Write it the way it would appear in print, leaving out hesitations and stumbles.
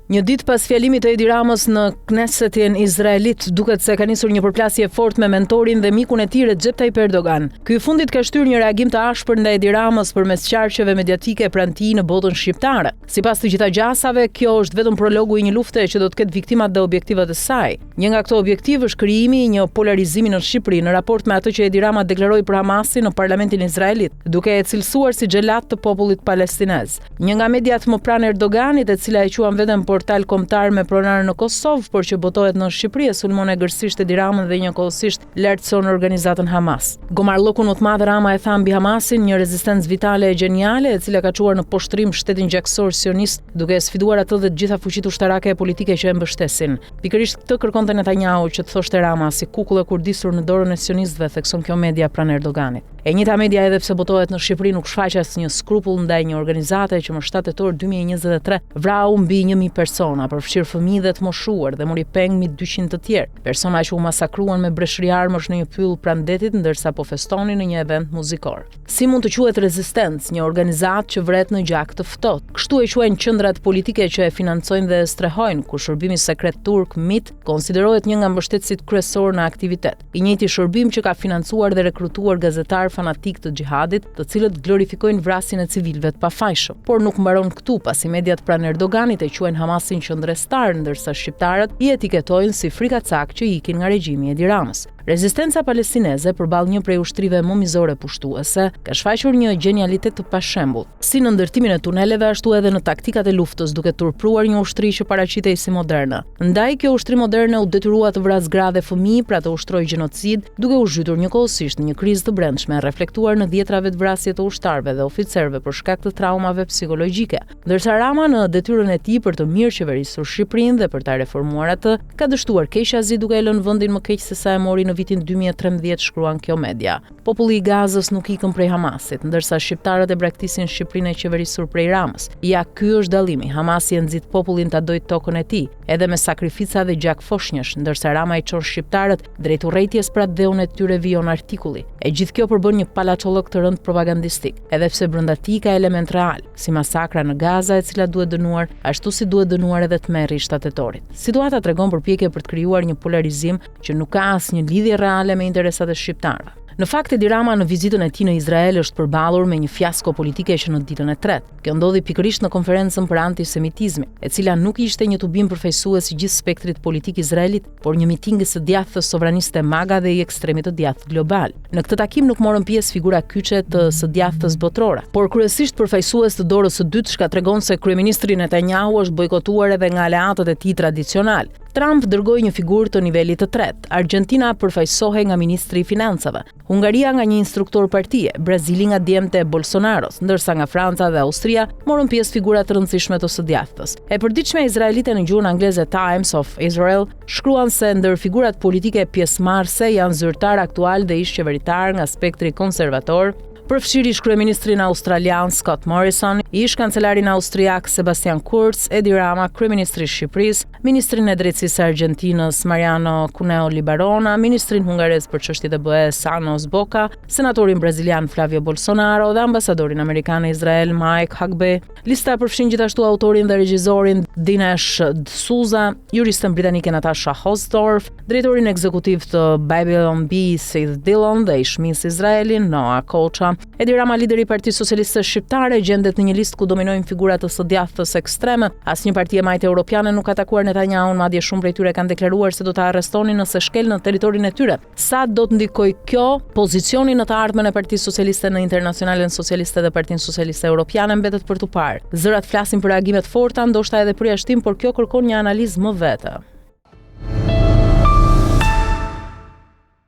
Një ditë pas fjalimit të Edi Ramës në Knessetin izraelit, duket se ka nisur një përplasje fort me mentorin dhe mikun e tij Recep Tayyip Erdogan. Ky i fundit ka shtyr një reagim të ashpër ndaj Edi Ramës përmes qarqeve mediatike pranë tij në botën shqiptare. Sipas të gjitha gjasave, kjo është vetëm prologu i një lufte që do të ketë viktimat dhe objektivat e saj. Një nga këto objektiv është krijimi i një polarizimi në Shqipëri në raport me atë që Edi Rama deklaroi për Hamasin në parlamentin izraelit, duke e cilësuar si xhelat të popullit palestinez. Një nga mediat më pranë Erdoganit, e cila e quan veten portal kombëtar me pronar në Kosovë, por që botohet në Shqipëri, e sulmon egërsisht Edi Ramën dhe njëkohësisht lartëson organizatën Hamas. Gomarllokun më të madh Rama e tha mbi Hamasin një rezistencë vitale e geniale, e cila ka çuar në poshtrim shtetin gjaksor sionist, duke e sfiduar atë dhe të gjitha fuqitë ushtarake e politike që e mbështesin. Pikërisht këtë kërkonte Netanyahu që të thoshte Rama si kukull e kurdisur në dorën e sionistëve, thekson kjo media pranë Erdoganit. E njëjta media, edhe pse botohet në Shqipëri, nuk shfaq asnjë skrupull ndaj një organizate që më 7 tetor 2023 vrau mbi 1000 persona, përfshirë fëmijë dhe të moshuar, dhe mori peng mbi 200 të tjerë. Persona që u masakruan me breshëri armësh në një pyll pranë detit ndërsa po festonin në një event muzikor. Si mund të quhet rezistencë një organizatë që vret në gjak të ftohtë? Kështu e quajnë qendrat politike që e financojnë dhe e strehojnë, ku shërbimi sekret turk MIT konsiderohet një nga mbështetësit kryesor në aktivitet. I njëjti shërbim që ka financuar dhe rekrutuar gazetarë fanatik të xhihadit, të cilët glorifikojnë vrasjen e civilëve të pafajshëm. Por nuk mbaron këtu, pasi mediat pranë Erdoganit e quajnë Hamasin qendrestar, ndërsa shqiptarët i etiketojnë si frikacak që ikin nga regjimi i Edi Ramës. Rezistenca palestineze përballë një prej ushtrive më mizore pushtuese ka shfaqur një genialitet të pashembull, si në ndërtimin e tuneleve ashtu edhe në taktikat e luftës, duke turpruar një ushtri që paraqitej si moderne. Ndaj kjo ushtri moderne u detyrua të vrasë gra dhe fëmijë, pra të ushtrojë gjenocid, duke u zhytur njëkohësisht në një krizë të brendshme, reflektuar në dhjetrave të vrasje të ushtarëve dhe oficerëve për shkak të traumave psikologjike. Ndërsa Rama në detyrën e tij për të mirë qeverisur Shqipërinë dhe për ta reformuar atë, ka dështuar keqazi duke e lënë vendin më keq se sa e mori në vitin 2013, shkruan kjo media. Populli i Gazës nuk ikën prej Hamasit, ndërsa shqiptarët e braktisin Shqipërinë e qeverisur prej Ramës. Ja, ky është dallimi. Hamasi e nxit popullin ta dojë tokën e tij, edhe me sakrifica dhe gjak foshnjësh, ndërsa Rama i çon shqiptarët drejt urrëties pra dheun e tyre vijon artikulli. E gjithë kjo përbën një palaçollok të rënd propagandistik, edhe pse brenda tij ka element real, si masakra në Gaza, e cila duhet dënuar, ashtu si duhet dënuar edhe tmerri i shtatetorit. Situata tregon përpjekje për të krijuar një polarizim që nuk ka asnjë lidhje reale me interesat e shqiptarëve. Në fakt, Edi Rama në vizitën e tij në Izrael është përballur me një fiasko politike që në ditën e tretë. Kjo ndodhi pikërisht në konferencën për antisemitizmin, e cila nuk ishte një tubim përfaqësues i gjithë spektrit politik izraelit, por një miting i së djathtës sovraniste MAGA dhe i ekstremit të djathtë global. Në këtë takim nuk morën pjesë figura kyçe të së djathtës botërore, por kryesisht përfaqësues të dorës së dytë, që tregon se kryeministri Netanyahu është bojkotuar edhe nga aleatët e tij tradicional. Trump dërgoi një figurë të nivelit të tretë. Argentina përfaqësohej nga ministri i financave, Hungaria nga një instruktor partie, Brazili nga djemtë e Bolsonaros, ndërsa nga Franca dhe Austria morën pjesë figura të rëndësishme të së djathtës. E përditshme izraelite në gjuhën angleze Times of Israel shkruan se ndër figurat politike pjesëmarrëse janë zyrtar aktual dhe ish qeveritar nga spektri konservator, përfshirë ish kryeministrin australian Scott Morrison, ish kancelarin austriak Sebastian Kurz, Edi Rama, kryeministri i Shqipërisë, ministrin e drejtësisë Argjentinës Mariano Cuneo Libarona, ministrin hungarez për çështjet e BE Sanos Boka, senatorin brazilian Flavio Bolsonaro dhe ambasadorin amerikan në Izrael Mike Huckabee. Lista përfshin gjithashtu autorin dhe regjisorin Dinesh D'Souza, juristën britanike Natasha Hosdorf, drejtorin ekzekutiv të Babylon Bee Seth Dillon dhe ish-minis Izraelin Noah Kocha. Edi Rama, lideri i Partisë Socialiste Shqiptare, gjendet në një listë ku dominojnë figurat të së djathtës ekstreme. Asnjë parti e majtë europiane nuk ka takuar Netanyahun, madje shumë prej tyre kanë deklaruar se do ta arrestonin nëse shkel në territorin e tyre. Sa do të ndikojë kjo pozicionin në të ardhmen e Partisë Socialiste në Internacionalen Socialiste dhe Partinë Socialiste Europiane mbetet për tu parë. Zërat flasin për reagime të forta, ndoshta edhe përjashtim, por kjo kërkon një analizë më vete.